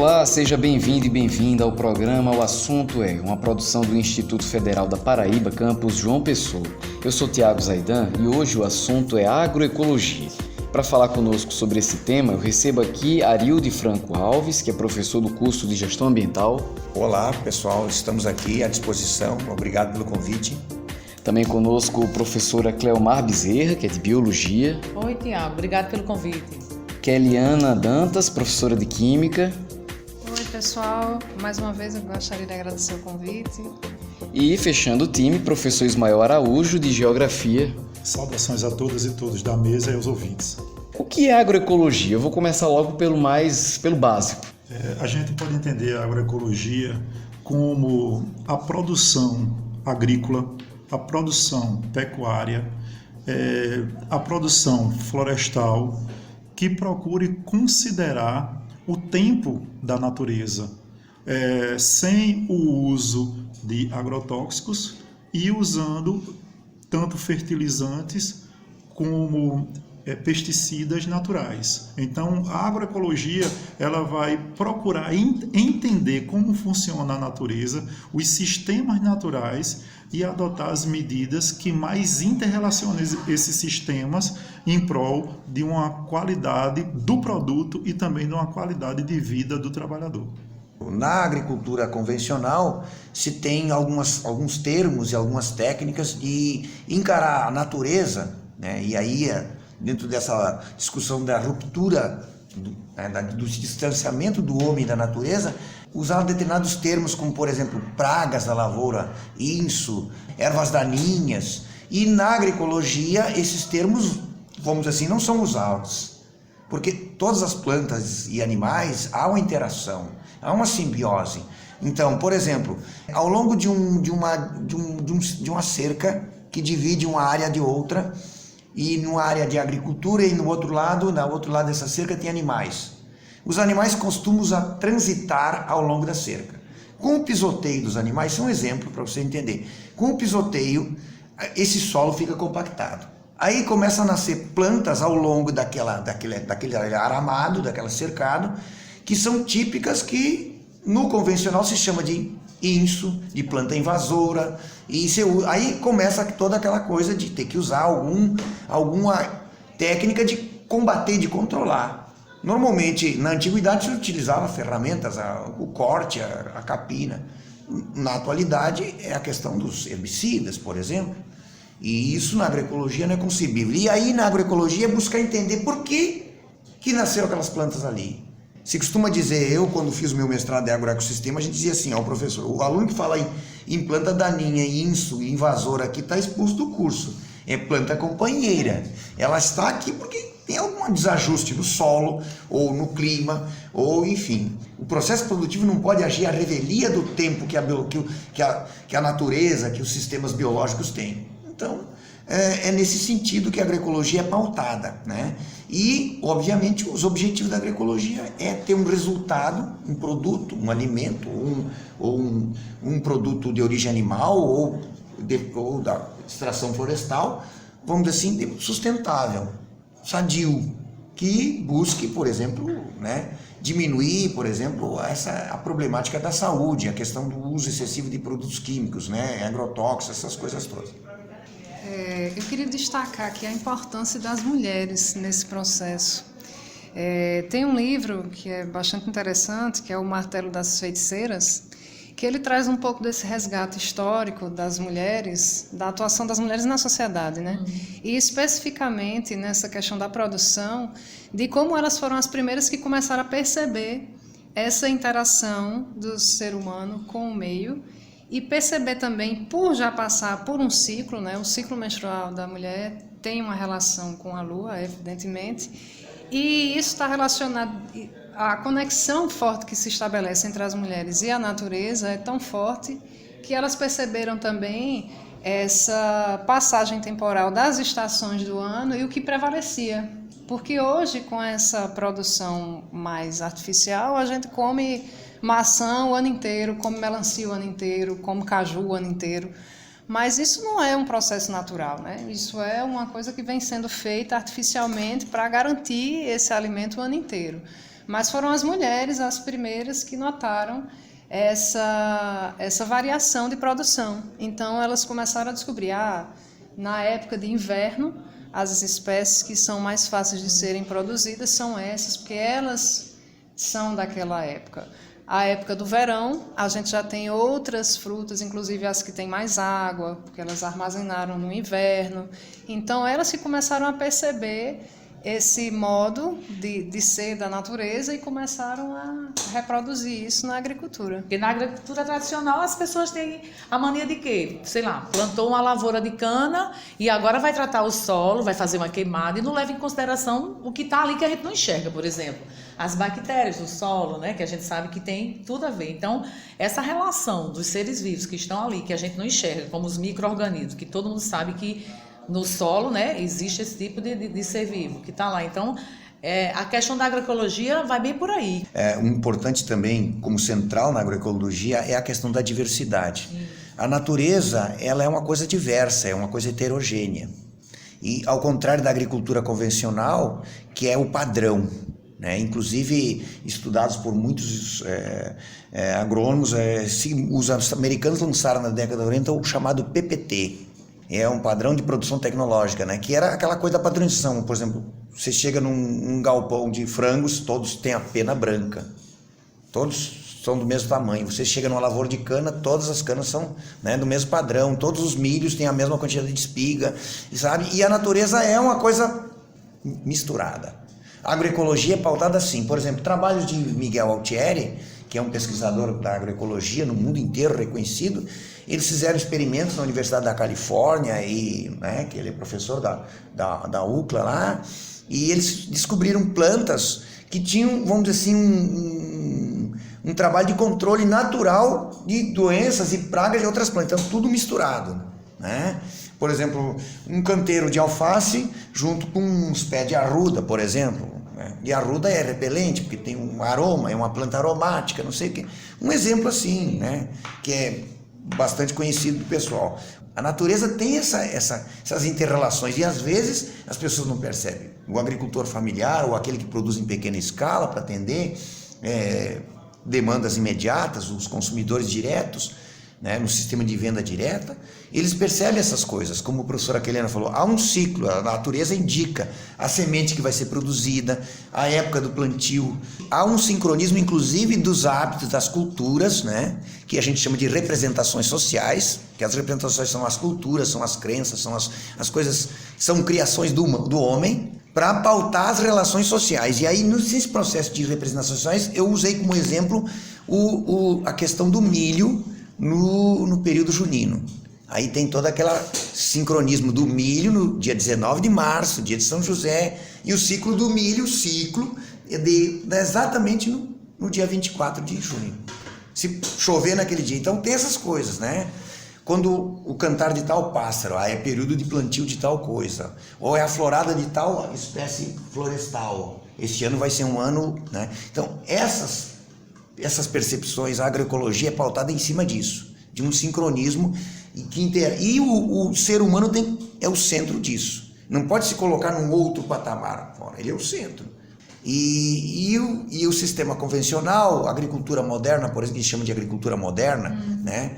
Olá, seja bem-vindo e bem-vinda ao programa O Assunto é, uma produção do Instituto Federal da Paraíba, campus João Pessoa. Eu sou Tiago Zaidan e hoje o assunto é agroecologia. Para falar conosco sobre esse tema, eu recebo aqui Arilde Franco Alves, que é professor do curso de Gestão Ambiental. Olá, pessoal, estamos aqui à disposição. Obrigado pelo convite. Também conosco a professora Cleomar Bezerra, que é de Biologia. Oi, Tiago, obrigado pelo convite. Keliana Dantas, professora de Química. Oi, pessoal, mais uma vez eu gostaria de agradecer o convite. E fechando o time, professor Ismael Araújo, de Geografia. Saudações a todas e todos da mesa e aos ouvintes. O que é agroecologia? Eu vou começar logo pelo básico. A gente pode entender a agroecologia como a produção agrícola, a produção pecuária, a produção florestal, que procure considerar o tempo da natureza, sem o uso de agrotóxicos e usando tanto fertilizantes como pesticidas naturais. Então, a agroecologia ela vai procurar entender como funciona a natureza, os sistemas naturais e adotar as medidas que mais interrelacionem esses sistemas em prol de uma qualidade do produto e também de uma qualidade de vida do trabalhador. Na agricultura convencional, se tem alguns termos e algumas técnicas de encarar a natureza, né? E aí, dentro dessa discussão da ruptura, do distanciamento do homem da natureza, usar determinados termos como, por exemplo, pragas da lavoura, inso, ervas daninhas. E na agroecologia, esses termos, vamos dizer assim, não são usados, porque todas as plantas e animais há uma interação, há uma simbiose. Então, por exemplo, ao longo de uma cerca que divide uma área de outra, e numa área de agricultura e no outro lado dessa cerca tem animais. Os animais costumam transitar ao longo da cerca. Com o pisoteio dos animais, isso é um exemplo para você entender. Com o pisoteio, esse solo fica compactado. Aí começam a nascer plantas ao longo daquele aramado, daquela cercado, que são típicas que no convencional se chama de inso, de planta invasora, e aí começa toda aquela coisa de ter que usar alguma técnica de combater, de controlar. Normalmente, na antiguidade, se utilizava ferramentas, o corte, a capina. Na atualidade, é a questão dos herbicidas, por exemplo, e isso na agroecologia não é concebível. E aí, na agroecologia, buscar entender por que nasceram aquelas plantas ali. Se costuma dizer, eu quando fiz o meu mestrado em agroecossistema, a gente dizia assim, professor, o aluno que fala em planta daninha, inso, invasora aqui, está expulso do curso. É planta companheira. Ela está aqui porque tem algum desajuste no solo, ou no clima, ou enfim. O processo produtivo não pode agir à revelia do tempo que a natureza, que os sistemas biológicos têm. Então, é nesse sentido que a agroecologia é pautada, né? E, obviamente, os objetivos da agroecologia é ter um resultado, um produto, um alimento, ou um produto de origem animal ou da extração florestal, vamos dizer assim, sustentável, sadio, que busque, por exemplo, né, diminuir, por exemplo, a problemática da saúde, a questão do uso excessivo de produtos químicos, né, agrotóxicos, essas coisas todas. Eu queria destacar aqui a importância das mulheres nesse processo. Tem um livro que é bastante interessante, que é O Martelo das Feiticeiras, que ele traz um pouco desse resgate histórico das mulheres, da atuação das mulheres na sociedade, né? E especificamente nessa questão da produção, de como elas foram as primeiras que começaram a perceber essa interação do ser humano com o meio, e perceber também, por já passar por um ciclo, né, o ciclo menstrual da mulher tem uma relação com a lua, evidentemente, e isso está relacionado, a conexão forte que se estabelece entre as mulheres e a natureza é tão forte que elas perceberam também essa passagem temporal das estações do ano e o que prevalecia. Porque hoje, com essa produção mais artificial, a gente come maçã o ano inteiro, come melancia o ano inteiro, come caju o ano inteiro. Mas isso não é um processo natural, né? Isso é uma coisa que vem sendo feita artificialmente para garantir esse alimento o ano inteiro. mas foram as mulheres as primeiras que notaram essa variação de produção. Então elas começaram a descobrir, na época de inverno, as espécies que são mais fáceis de serem produzidas são essas, porque elas são daquela época. A época do verão, a gente já tem outras frutas, inclusive as que têm mais água, porque elas armazenaram no inverno. Então elas que começaram a perceber esse modo de ser da natureza e começaram a reproduzir isso na agricultura. Porque na agricultura tradicional as pessoas têm a mania de quê? Sei lá, plantou uma lavoura de cana e agora vai tratar o solo, vai fazer uma queimada e não leva em consideração o que está ali que a gente não enxerga, por exemplo. As bactérias do solo, né, que a gente sabe que tem tudo a ver. Então, essa relação dos seres vivos que estão ali, que a gente não enxerga, como os micro-organismos, que todo mundo sabe que no solo, né, existe esse tipo de ser vivo que está lá. Então, a questão da agroecologia vai bem por aí. O importante também, como central na agroecologia, é a questão da diversidade. A natureza, ela é uma coisa diversa, é uma coisa heterogênea. E ao contrário da agricultura convencional, que é o padrão, né? Inclusive, estudados por muitos agrônomos, os americanos lançaram na década de 80 o chamado PPT. É um padrão de produção tecnológica, né? Que era aquela coisa da padronização. Por exemplo, você chega num galpão de frangos, todos têm a pena branca. Todos são do mesmo tamanho. Você chega numa lavoura de cana, todas as canas são, né, do mesmo padrão. Todos os milhos têm a mesma quantidade de espiga, sabe? E a natureza é uma coisa misturada. A agroecologia é pautada assim. Por exemplo, trabalhos de Miguel Altieri, que é um pesquisador da agroecologia no mundo inteiro reconhecido. Eles fizeram experimentos na Universidade da Califórnia, né, que ele é professor da UCLA lá, e eles descobriram plantas que tinham, vamos dizer assim, um trabalho de controle natural de doenças e pragas de outras plantas, então tudo misturado, né? Por exemplo, um canteiro de alface junto com uns pés de arruda, por exemplo. E a arruda é repelente, porque tem um aroma, é uma planta aromática, não sei o quê. Um exemplo assim, né, que é bastante conhecido do pessoal. A natureza tem essas interrelações e às vezes as pessoas não percebem. O agricultor familiar ou aquele que produz em pequena escala para atender demandas imediatas, os consumidores diretos, né, no sistema de venda direta, eles percebem essas coisas. Como a professora Kelena falou, há um ciclo, a natureza indica a semente que vai ser produzida, a época do plantio. Há um sincronismo, inclusive, dos hábitos das culturas, né, que a gente chama de representações sociais, que as representações são as culturas, são as crenças, são as coisas, são criações do homem, para pautar as relações sociais. E aí, nesse processo de representações sociais, eu usei como exemplo a questão do milho no período junino. Aí tem todo aquele sincronismo do milho no dia 19 de março, dia de São José, e o ciclo do milho, exatamente no dia 24 de junho. Se chover naquele dia. Então tem essas coisas, né? Quando o cantar de tal pássaro, é período de plantio de tal coisa, ou é a florada de tal espécie florestal. Este ano vai ser um ano, né? Então essas percepções, a agroecologia é pautada em cima disso, de um sincronismo e o ser humano é o centro disso. Não pode se colocar num outro patamar fora, ele é o centro. E o sistema convencional, a agricultura moderna, por exemplo, que a gente chama de agricultura moderna, né?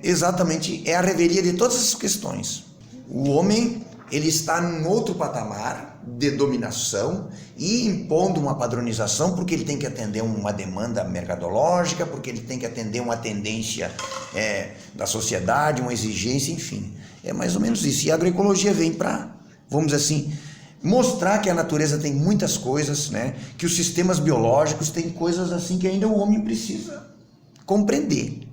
Exatamente, é a revelia de todas essas questões. O homem, ele está num outro patamar de dominação e impondo uma padronização porque ele tem que atender uma demanda mercadológica, porque ele tem que atender uma tendência da sociedade, uma exigência, enfim. É mais ou menos isso. E a agroecologia vem para, vamos dizer assim, mostrar que a natureza tem muitas coisas, né? Que os sistemas biológicos têm coisas assim que ainda o homem precisa compreender.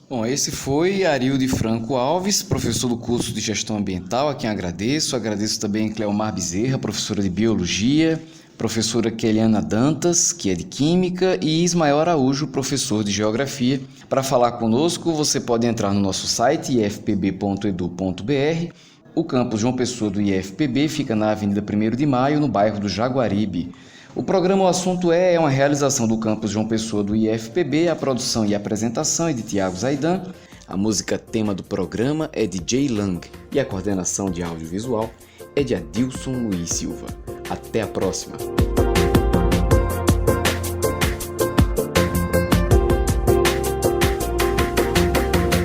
Bom, esse foi Arilde Franco Alves, professor do curso de Gestão Ambiental, a quem agradeço. Agradeço também Cleomar Bezerra, professora de Biologia, professora Keliana Dantas, que é de Química, e Ismael Araújo, professor de Geografia. Para falar conosco, você pode entrar no nosso site ifpb.edu.br. O campus João Pessoa do IFPB fica na Avenida 1º de Maio, no bairro do Jaguaribe. O programa O Assunto é uma realização do campus João Pessoa do IFPB, a produção e apresentação é de Tiago Zaidan, a música tema do programa é de Jay Lang e a coordenação de audiovisual é de Adilson Luiz Silva. Até a próxima!